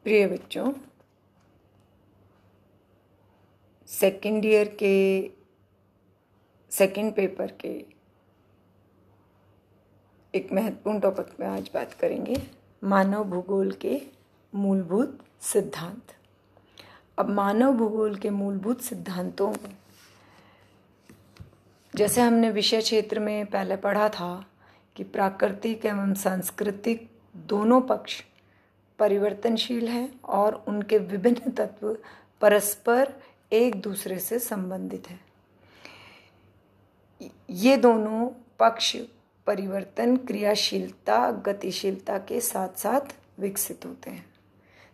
प्रिय बच्चों, second year के सेकेंड पेपर के एक महत्वपूर्ण टॉपिक में आज बात करेंगे, मानव भूगोल के मूलभूत सिद्धांत। अब मानव भूगोल के मूलभूत सिद्धांतों में, जैसे हमने विषय क्षेत्र में पहले पढ़ा था कि प्राकृतिक एवं सांस्कृतिक दोनों पक्ष परिवर्तनशील हैं और उनके विभिन्न तत्व परस्पर एक दूसरे से संबंधित हैं। ये दोनों पक्ष परिवर्तन, क्रियाशीलता, गतिशीलता के साथ साथ विकसित होते हैं।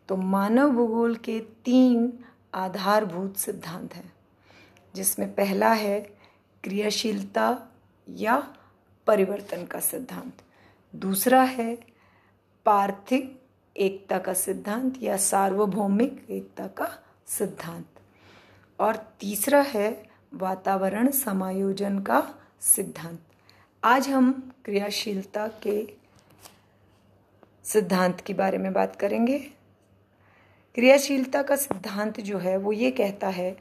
तो मानव भूगोल के 3 आधारभूत सिद्धांत हैं, जिसमें पहला है क्रियाशीलता या परिवर्तन का सिद्धांत, दूसरा है पार्थिव एकता का सिद्धांत या सार्वभौमिक एकता का सिद्धांत, और तीसरा है वातावरण समायोजन का सिद्धांत। आज हम क्रियाशीलता के सिद्धांत के बारे में बात करेंगे। क्रियाशीलता का सिद्धांत जो है वो ये कहता है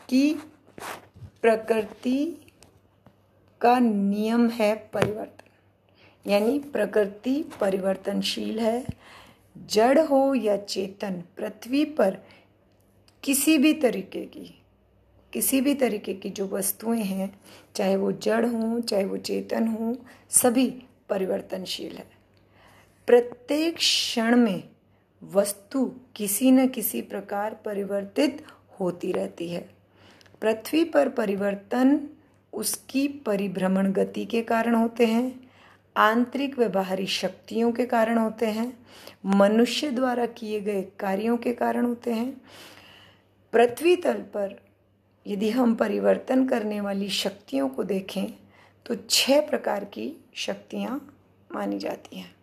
कि प्रकृति का नियम है परिवर्तन, यानी प्रकृति परिवर्तनशील है। जड़ हो या चेतन, पृथ्वी पर किसी भी तरीके की जो वस्तुएं हैं, चाहे वो जड़ हों चाहे वो चेतन हों, सभी परिवर्तनशील है। प्रत्येक क्षण में वस्तु किसी न किसी प्रकार परिवर्तित होती रहती है। पृथ्वी पर परिवर्तन उसकी परिभ्रमण गति के कारण होते हैं, आंतरिक व बाहरी शक्तियों के कारण होते हैं, मनुष्य द्वारा किए गए कार्यों के कारण होते हैं। पृथ्वी तल पर यदि हम परिवर्तन करने वाली शक्तियों को देखें तो 6 प्रकार की शक्तियां मानी जाती हैं।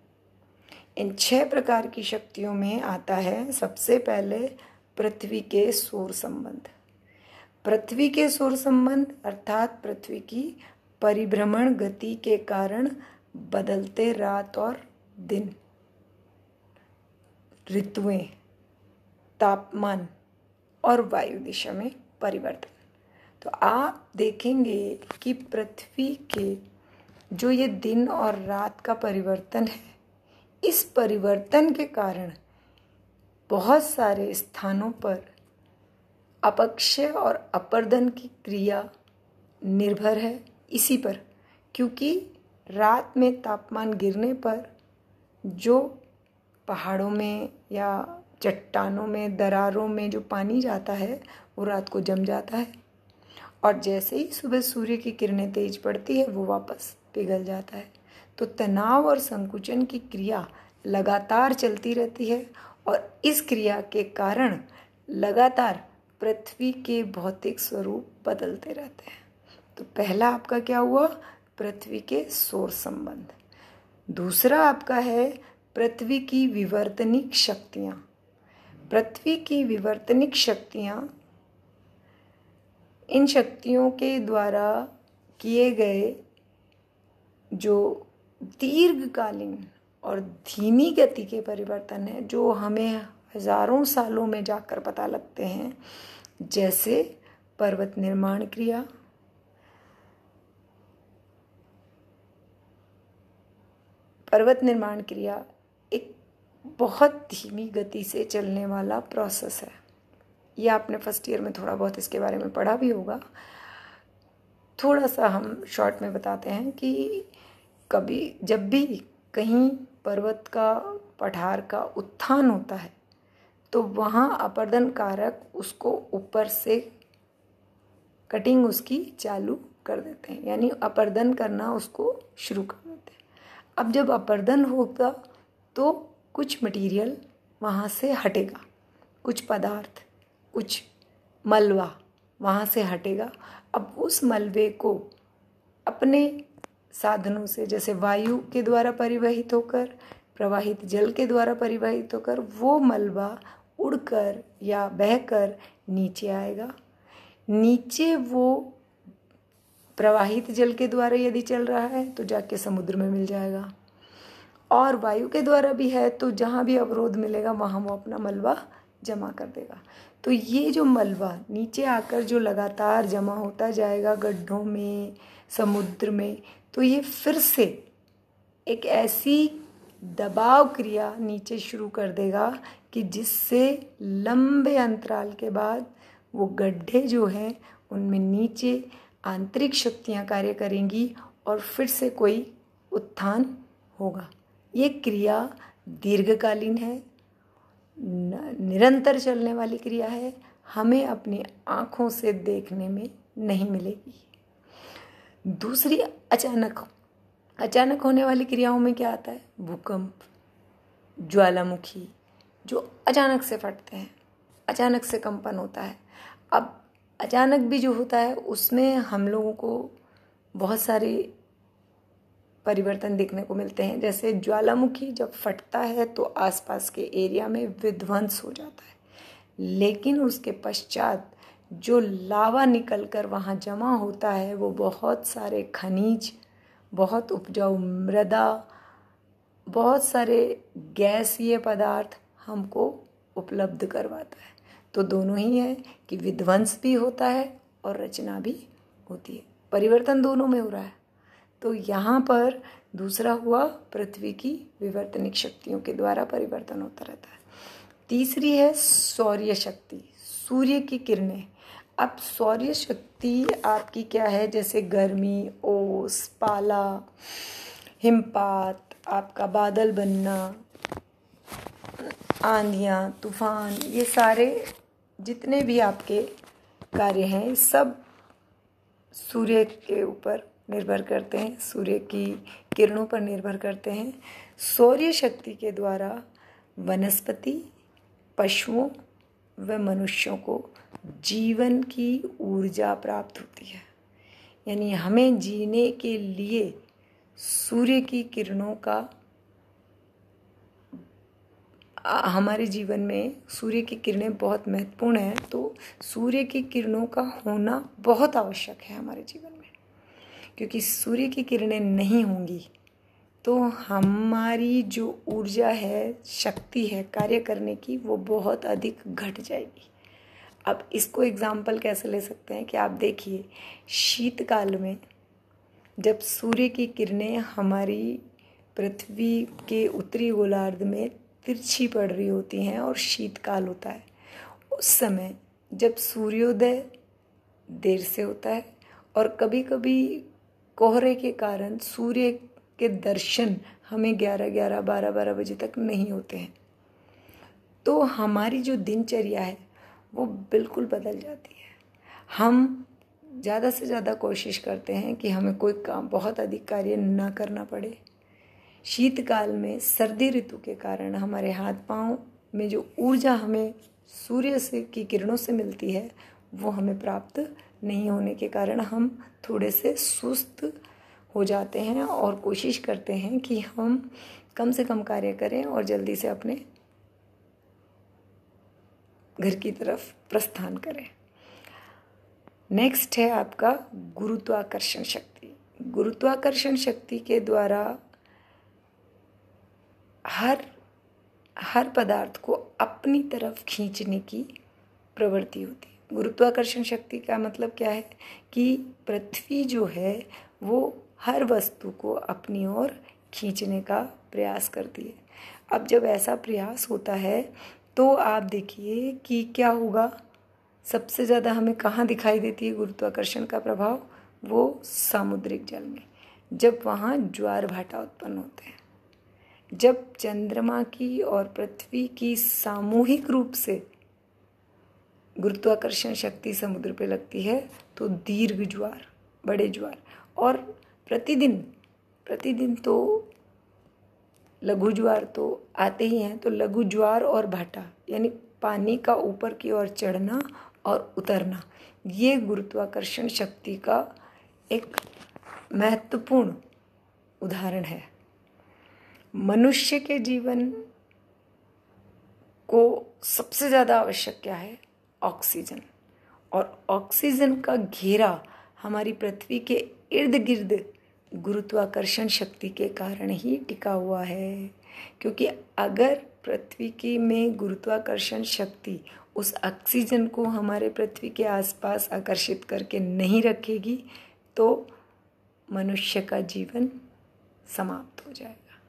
इन 6 प्रकार की शक्तियों में आता है सबसे पहले पृथ्वी के सौर संबंध। पृथ्वी के सौर संबंध अर्थात पृथ्वी की परिभ्रमण गति के कारण बदलते रात और दिन, ऋतुएं, तापमान और वायु दिशा में परिवर्तन। तो आप देखेंगे कि पृथ्वी के जो ये दिन और रात का परिवर्तन है, इस परिवर्तन के कारण बहुत सारे स्थानों पर अपक्षय और अपर्दन की क्रिया निर्भर है इसी पर, क्योंकि रात में तापमान गिरने पर जो पहाड़ों में या चट्टानों में, दरारों में जो पानी जाता है वो रात को जम जाता है, और जैसे ही सुबह सूर्य की किरणें तेज पड़ती है वो वापस पिघल जाता है। तो तनाव और संकुचन की क्रिया लगातार चलती रहती है, और इस क्रिया के कारण लगातार पृथ्वी के भौतिक स्वरूप बदलते रहते हैं। तो पहला आपका क्या हुआ? पृथ्वी के सौर संबंध। दूसरा आपका है पृथ्वी की विवर्तनिक शक्तियाँ। पृथ्वी की विवर्तनिक शक्तियाँ, इन शक्तियों के द्वारा किए गए जो दीर्घकालीन और धीमी गति के परिवर्तन है, जो हमें हजारों सालों में जाकर पता लगते हैं, जैसे पर्वत निर्माण क्रिया, एक बहुत धीमी गति से चलने वाला प्रोसेस है। ये आपने फर्स्ट ईयर में थोड़ा बहुत इसके बारे में पढ़ा भी होगा। थोड़ा सा हम शॉर्ट में बताते हैं कि जब भी कहीं पर्वत का पठार का उत्थान होता है तो वहाँ अपर्दन कारक उसको ऊपर से कटिंग उसकी चालू कर देते हैं, यानी अपर्दन करना उसको शुरू कर देते हैं। अब जब अपर्दन होगा तो कुछ मटेरियल वहाँ से हटेगा, कुछ पदार्थ, कुछ मलबा वहाँ से हटेगा। अब उस मलबे को अपने साधनों से, जैसे वायु के द्वारा परिवहित होकर, प्रवाहित जल के द्वारा परिवहित होकर, वो मलबा उड़कर या बहकर नीचे आएगा। नीचे वो प्रवाहित जल के द्वारा यदि चल रहा है तो जाके समुद्र में मिल जाएगा, और वायु के द्वारा भी है, तो जहाँ भी अवरोध मिलेगा वहाँ वो अपना मलबा जमा कर देगा। तो ये जो मलबा नीचे आकर जो लगातार जमा होता जाएगा गड्ढों में, समुद्र में, तो ये फिर से एक ऐसी दबाव क्रिया नीचे शुरू कर देगा कि जिससे लंबे अंतराल के बाद वो गड्ढे जो हैं उनमें नीचे आंतरिक शक्तियाँ कार्य करेंगी और फिर से कोई उत्थान होगा। ये क्रिया दीर्घकालीन है, निरंतर चलने वाली क्रिया है, हमें अपनी आँखों से देखने में नहीं मिलेगी। दूसरी अचानक होने वाली क्रियाओं में क्या आता है? भूकंप, ज्वालामुखी, जो अचानक से फटते हैं, अचानक से कंपन होता है। अब अचानक भी जो होता है उसमें हम लोगों को बहुत सारे परिवर्तन देखने को मिलते हैं। जैसे ज्वालामुखी जब फटता है तो आसपास के एरिया में विध्वंस हो जाता है, लेकिन उसके पश्चात जो लावा निकलकर वहाँ जमा होता है वो बहुत सारे खनिज, बहुत उपजाऊ मृदा, बहुत सारे गैसीय पदार्थ हमको उपलब्ध करवाता है। तो दोनों ही है कि विध्वंस भी होता है और रचना भी होती है, परिवर्तन दोनों में हो रहा है। तो यहाँ पर दूसरा हुआ पृथ्वी की विवर्तनिक शक्तियों के द्वारा परिवर्तन होता रहता है। तीसरी है सौर्य शक्ति, सूर्य की किरणें। अब सौर्य शक्ति आपकी क्या है? जैसे गर्मी, ओस, पाला, हिमपात, आपका बादल बनना, आंधियाँ, तूफान, ये सारे जितने भी आपके कार्य हैं सब सूर्य के ऊपर निर्भर करते हैं, सूर्य की किरणों पर निर्भर करते हैं। सौर्य शक्ति के द्वारा वनस्पति, पशुओं व मनुष्यों को जीवन की ऊर्जा प्राप्त होती है। यानी हमें जीने के लिए सूर्य की किरणों का, हमारे जीवन में सूर्य की किरणें बहुत महत्वपूर्ण हैं। तो सूर्य की किरणों का होना बहुत आवश्यक है हमारे जीवन में, क्योंकि सूर्य की किरणें नहीं होंगी तो हमारी जो ऊर्जा है, शक्ति है कार्य करने की, वो बहुत अधिक घट जाएगी। अब इसको एग्जाम्पल कैसे ले सकते हैं कि आप देखिए, शीतकाल में जब सूर्य की किरणें हमारी पृथ्वी के उत्तरी गोलार्ध में तिरछी पड़ रही होती हैं और शीतकाल होता है, उस समय जब सूर्योदय देर से होता है और कभी कभी कोहरे के कारण सूर्य के दर्शन हमें 11-11, 12-12 बजे तक नहीं होते हैं, तो हमारी जो दिनचर्या है वो बिल्कुल बदल जाती है। हम ज़्यादा से ज़्यादा कोशिश करते हैं कि हमें कोई काम, बहुत अधिक कार्य ना करना पड़े। शीतकाल में सर्दी ऋतु के कारण हमारे हाथ पांव में जो ऊर्जा हमें सूर्य से की किरणों से मिलती है वो हमें प्राप्त नहीं होने के कारण हम थोड़े से सुस्त हो जाते हैं और कोशिश करते हैं कि हम कम से कम कार्य करें और जल्दी से अपने घर की तरफ प्रस्थान करें। नेक्स्ट है आपका गुरुत्वाकर्षण शक्ति। गुरुत्वाकर्षण शक्ति के द्वारा हर पदार्थ को अपनी तरफ खींचने की प्रवृत्ति होती है। गुरुत्वाकर्षण शक्ति का मतलब क्या है कि पृथ्वी जो है वो हर वस्तु को अपनी ओर खींचने का प्रयास करती है। अब जब ऐसा प्रयास होता है तो आप देखिए कि क्या होगा, सबसे ज़्यादा हमें कहाँ दिखाई देती है गुरुत्वाकर्षण का प्रभाव? वो सामुद्रिक जल में, जब वहाँ ज्वार भाटा उत्पन्न होते हैं, जब चंद्रमा की और पृथ्वी की सामूहिक रूप से गुरुत्वाकर्षण शक्ति समुद्र पे लगती है तो दीर्घ ज्वार, बड़े ज्वार, और प्रतिदिन तो लघु ज्वार तो आते ही हैं, तो लघु ज्वार और भाटा यानी पानी का ऊपर की ओर चढ़ना और उतरना, ये गुरुत्वाकर्षण शक्ति का एक महत्वपूर्ण उदाहरण है। मनुष्य के जीवन को सबसे ज़्यादा आवश्यक क्या है? ऑक्सीजन। और ऑक्सीजन का घेरा हमारी पृथ्वी के इर्द गिर्द गुरुत्वाकर्षण शक्ति के कारण ही टिका हुआ है। क्योंकि अगर पृथ्वी की में गुरुत्वाकर्षण शक्ति उस ऑक्सीजन को हमारे पृथ्वी के आसपास आकर्षित करके नहीं रखेगी तो मनुष्य का जीवन समाप्त हो जाएगा।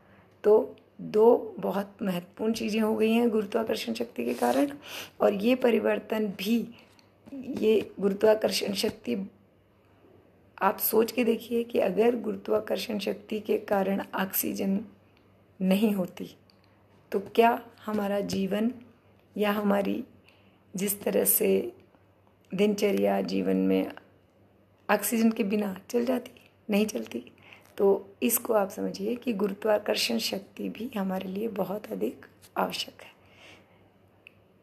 तो दो बहुत महत्वपूर्ण चीज़ें हो गई हैं गुरुत्वाकर्षण शक्ति के कारण। और ये परिवर्तन भी, ये गुरुत्वाकर्षण शक्ति, आप सोच के देखिए कि अगर गुरुत्वाकर्षण शक्ति के कारण ऑक्सीजन नहीं होती तो क्या हमारा जीवन या हमारी जिस तरह से दिनचर्या जीवन में ऑक्सीजन के बिना चल जाती, नहीं चलती। तो इसको आप समझिए कि गुरुत्वाकर्षण शक्ति भी हमारे लिए बहुत अधिक आवश्यक है।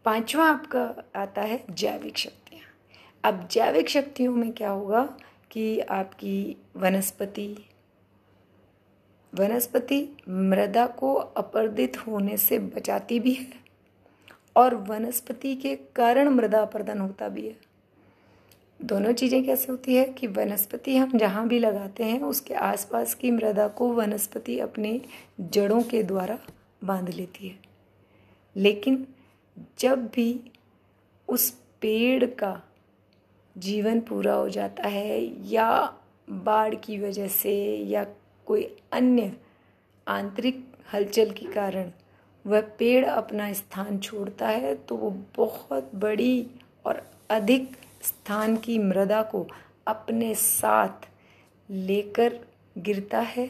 पांचवा आपका आता है जैविक शक्तियाँ। अब जैविक शक्तियों में क्या होगा कि आपकी वनस्पति मृदा को अपरदित होने से बचाती भी है और वनस्पति के कारण मृदा अपरदन होता भी है। दोनों चीज़ें कैसे होती है कि वनस्पति हम जहाँ भी लगाते हैं उसके आसपास की मृदा को वनस्पति अपने जड़ों के द्वारा बांध लेती है। लेकिन जब भी उस पेड़ का जीवन पूरा हो जाता है या बाढ़ की वजह से या कोई अन्य आंतरिक हलचल के कारण वह पेड़ अपना स्थान छोड़ता है तो वो बहुत बड़ी और अधिक स्थान की मृदा को अपने साथ लेकर गिरता है।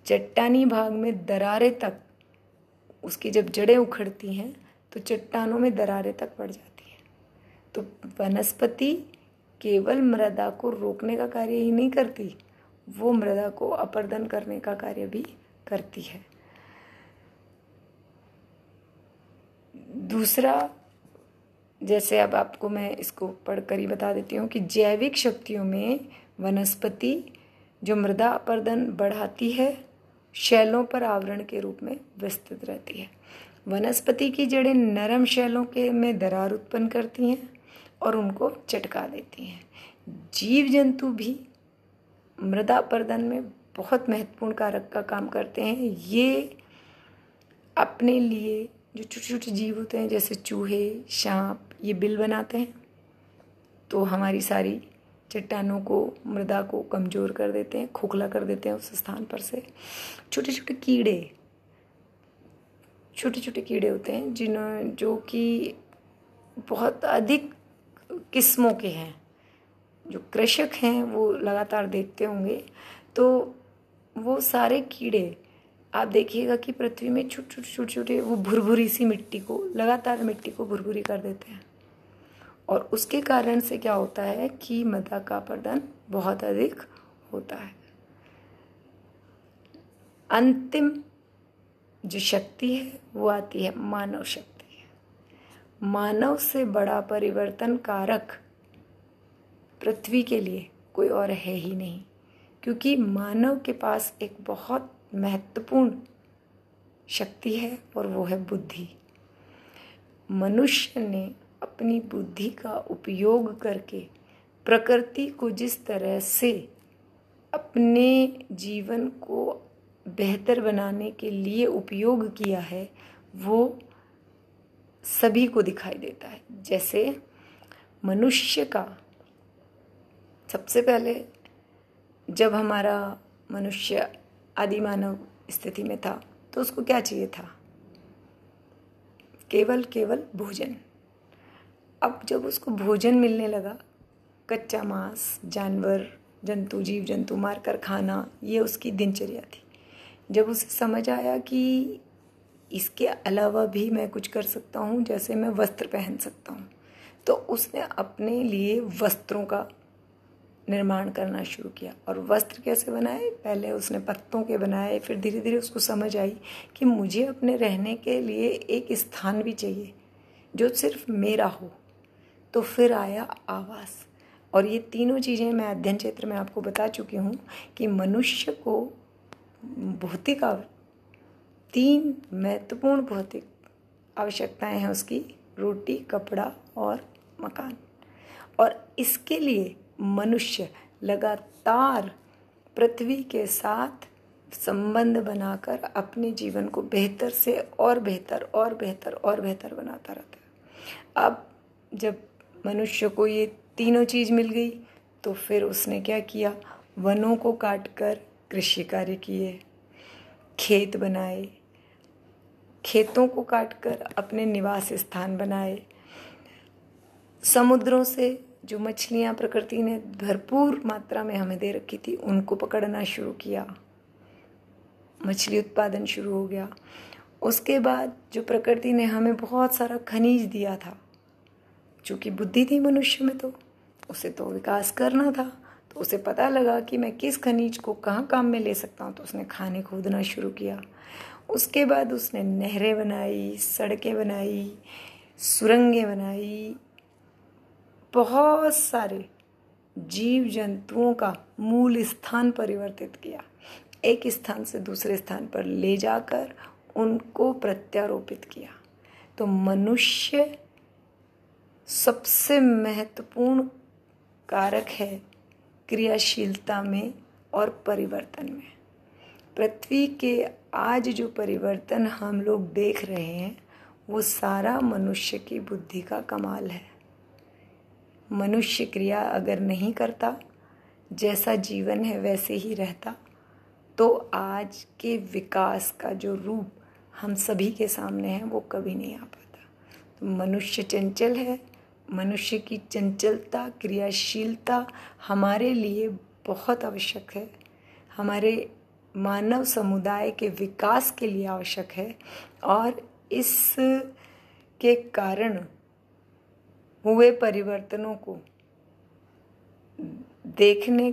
चट्टानी भाग में दरारें तक, उसकी जब जड़ें उखड़ती हैं तो चट्टानों में दरारें तक पड़ जाती हैं। तो वनस्पति केवल मृदा को रोकने का कार्य ही नहीं करती, वो मृदा को अपरदन करने का कार्य भी करती है। दूसरा, जैसे अब आपको मैं इसको पढ़कर ही बता देती हूँ कि जैविक शक्तियों में वनस्पति जो मृदा अपरदन बढ़ाती है, शैलों पर आवरण के रूप में विस्तृत रहती है। वनस्पति की जड़ें नरम शैलों के में दरार उत्पन्न करती हैं और उनको चटका देती हैं। जीव जंतु भी मृदा अपरदन में बहुत महत्वपूर्ण कारक का काम करते हैं। ये अपने लिए जो छोटे छोटे जीव होते हैं जैसे चूहे, सांप, ये बिल बनाते हैं तो हमारी सारी चट्टानों को, मृदा को कमज़ोर कर देते हैं, खोखला कर देते हैं उस स्थान पर से। छोटे छोटे कीड़े होते हैं जो कि बहुत अधिक किस्मों के हैं। जो कृषक हैं वो लगातार देखते होंगे तो वो सारे कीड़े आप देखिएगा कि पृथ्वी में छोटे वो भुरभुरी सी मिट्टी को, लगातार मिट्टी को भुरभुरी कर देते हैं और उसके कारण से क्या होता है कि मृदा का अपरदन बहुत अधिक होता है। अंतिम जो शक्ति है वो आती है मानव शक्ति। मानव से बड़ा परिवर्तन कारक पृथ्वी के लिए कोई और है ही नहीं, क्योंकि मानव के पास एक बहुत महत्वपूर्ण शक्ति है और वो है बुद्धि। मनुष्य ने अपनी बुद्धि का उपयोग करके प्रकृति को जिस तरह से अपने जीवन को बेहतर बनाने के लिए उपयोग किया है वो सभी को दिखाई देता है। जैसे मनुष्य का सबसे पहले जब हमारा मनुष्य आदि मानव स्थिति में था तो उसको क्या चाहिए था? केवल भोजन। अब जब उसको भोजन मिलने लगा, कच्चा मांस, जीव जंतु मारकर खाना, ये उसकी दिनचर्या थी। जब उसे समझ आया कि इसके अलावा भी मैं कुछ कर सकता हूँ, जैसे मैं वस्त्र पहन सकता हूँ, तो उसने अपने लिए वस्त्रों का निर्माण करना शुरू किया। और वस्त्र कैसे बनाए? पहले उसने पत्तों के बनाए, फिर धीरे धीरे उसको समझ आई कि मुझे अपने रहने के लिए एक स्थान भी चाहिए जो सिर्फ मेरा हो। तो फिर आया आवास। और ये तीनों चीज़ें मैं अध्ययन क्षेत्र में आपको बता चुकी हूँ कि मनुष्य को भौतिक 3 महत्वपूर्ण भौतिक आवश्यकताएं हैं उसकी: रोटी, कपड़ा और मकान। और इसके लिए मनुष्य लगातार पृथ्वी के साथ संबंध बनाकर अपने जीवन को बेहतर से और बेहतर और बेहतर और बेहतर बनाता रहता है। अब जब मनुष्य को ये तीनों चीज़ मिल गई तो फिर उसने क्या किया, वनों को काटकर कृषि कार्य किए, खेत बनाए, खेतों को काटकर अपने निवास स्थान बनाए, समुद्रों से जो मछलियाँ प्रकृति ने भरपूर मात्रा में हमें दे रखी थी उनको पकड़ना शुरू किया, मछली उत्पादन शुरू हो गया। उसके बाद जो प्रकृति ने हमें बहुत सारा खनिज दिया था, चूँकि बुद्धि थी मनुष्य में तो उसे तो विकास करना था, तो उसे पता लगा कि मैं किस खनिज को कहाँ काम में ले सकता हूँ, तो उसने खाने खोदना शुरू किया। उसके बाद उसने नहरें बनाई, सड़कें बनाई, सुरंगें बनाई, बहुत सारे जीव जंतुओं का मूल स्थान परिवर्तित किया, एक स्थान से दूसरे स्थान पर ले जाकर उनको प्रत्यारोपित किया। तो मनुष्य सबसे महत्वपूर्ण कारक है क्रियाशीलता में और परिवर्तन में। पृथ्वी के आज जो परिवर्तन हम लोग देख रहे हैं वो सारा मनुष्य की बुद्धि का कमाल है। मनुष्य क्रिया अगर नहीं करता, जैसा जीवन है वैसे ही रहता, तो आज के विकास का जो रूप हम सभी के सामने है वो कभी नहीं आ पाता। तो मनुष्य चंचल है, मनुष्य की चंचलता, क्रियाशीलता हमारे लिए बहुत आवश्यक है, हमारे मानव समुदाय के विकास के लिए आवश्यक है। और इस के कारण हुए परिवर्तनों को देखने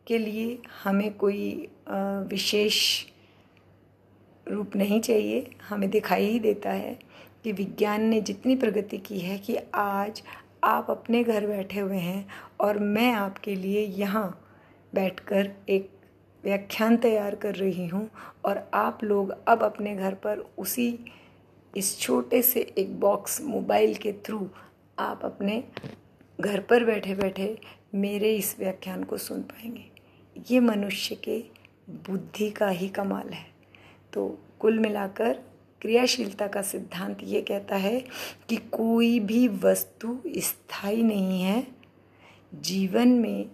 के लिए हमें कोई विशेष रूप नहीं चाहिए। हमें दिखाई ही देता है कि विज्ञान ने जितनी प्रगति की है कि आज आप अपने घर बैठे हुए हैं और मैं आपके लिए यहाँ बैठकर एक व्याख्यान तैयार कर रही हूँ, और आप लोग अब अपने घर पर उसी इस छोटे से एक बॉक्स मोबाइल के थ्रू आप अपने घर पर बैठे बैठे मेरे इस व्याख्यान को सुन पाएंगे। ये मनुष्य के बुद्धि का ही कमाल है। तो कुल मिलाकर क्रियाशीलता का सिद्धांत ये कहता है कि कोई भी वस्तु स्थायी नहीं है। जीवन में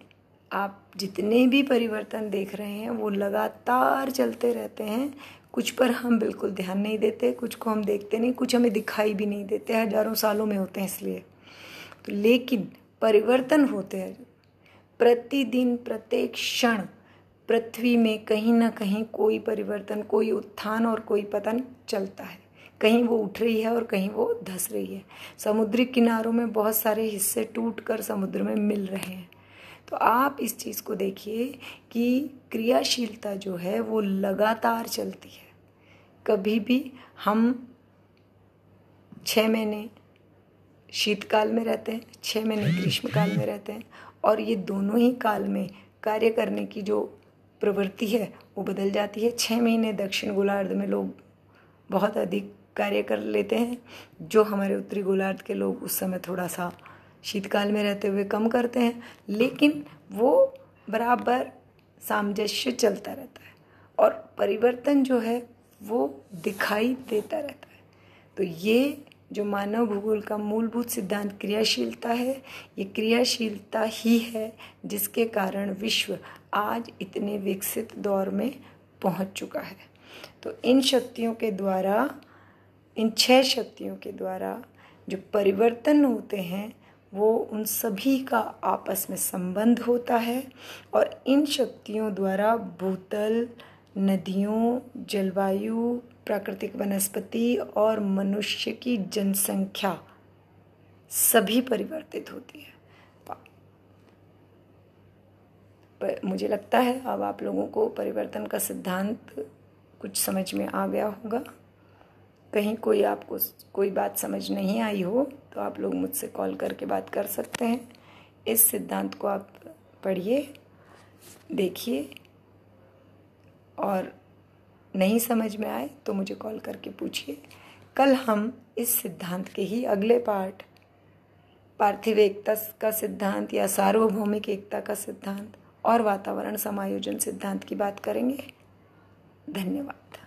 आप जितने भी परिवर्तन देख रहे हैं वो लगातार चलते रहते हैं। कुछ पर हम बिल्कुल ध्यान नहीं देते, कुछ को हम देखते नहीं, कुछ हमें दिखाई भी नहीं देते, हजारों सालों में होते हैं इसलिए। तो लेकिन परिवर्तन होते हैं प्रतिदिन, प्रत्येक क्षण पृथ्वी में कहीं ना कहीं कोई परिवर्तन, कोई उत्थान और कोई पतन चलता है। कहीं वो उठ रही है और कहीं वो धंस रही है। समुद्री किनारों में बहुत सारे हिस्से टूटकर समुद्र में मिल रहे हैं। तो आप इस चीज़ को देखिए कि क्रियाशीलता जो है वो लगातार चलती है। कभी भी हम 6 महीने शीतकाल में रहते हैं, 6 महीने ग्रीष्मकाल में रहते हैं, और ये दोनों ही काल में कार्य करने की जो प्रवृत्ति है वो बदल जाती है। 6 महीने दक्षिण गोलार्ध में लोग बहुत अधिक कार्य कर लेते हैं, जो हमारे उत्तरी गोलार्ध के लोग उस समय थोड़ा सा शीतकाल में रहते हुए कम करते हैं, लेकिन वो बराबर सामंजस्य चलता रहता है और परिवर्तन जो है वो दिखाई देता रहता है। तो ये जो मानव भूगोल का मूलभूत सिद्धांत क्रियाशीलता है, ये क्रियाशीलता ही है जिसके कारण विश्व आज इतने विकसित दौर में पहुंच चुका है। तो इन शक्तियों के द्वारा, इन 6 शक्तियों के द्वारा जो परिवर्तन होते हैं वो उन सभी का आपस में संबंध होता है, और इन शक्तियों द्वारा भूतल, नदियों, जलवायु, प्राकृतिक वनस्पति और मनुष्य की जनसंख्या सभी परिवर्तित होती है। पर मुझे लगता है अब आप लोगों को परिवर्तन का सिद्धांत कुछ समझ में आ गया होगा। कहीं कोई आपको कोई बात समझ नहीं आई हो तो आप लोग मुझसे कॉल करके बात कर सकते हैं। इस सिद्धांत को आप पढ़िए, देखिए, और नहीं समझ में आए तो मुझे कॉल करके पूछिए। कल हम इस सिद्धांत के ही अगले पार्थिव एकता का सिद्धांत या सार्वभौमिक एकता का सिद्धांत और वातावरण समायोजन सिद्धांत की बात करेंगे। धन्यवाद।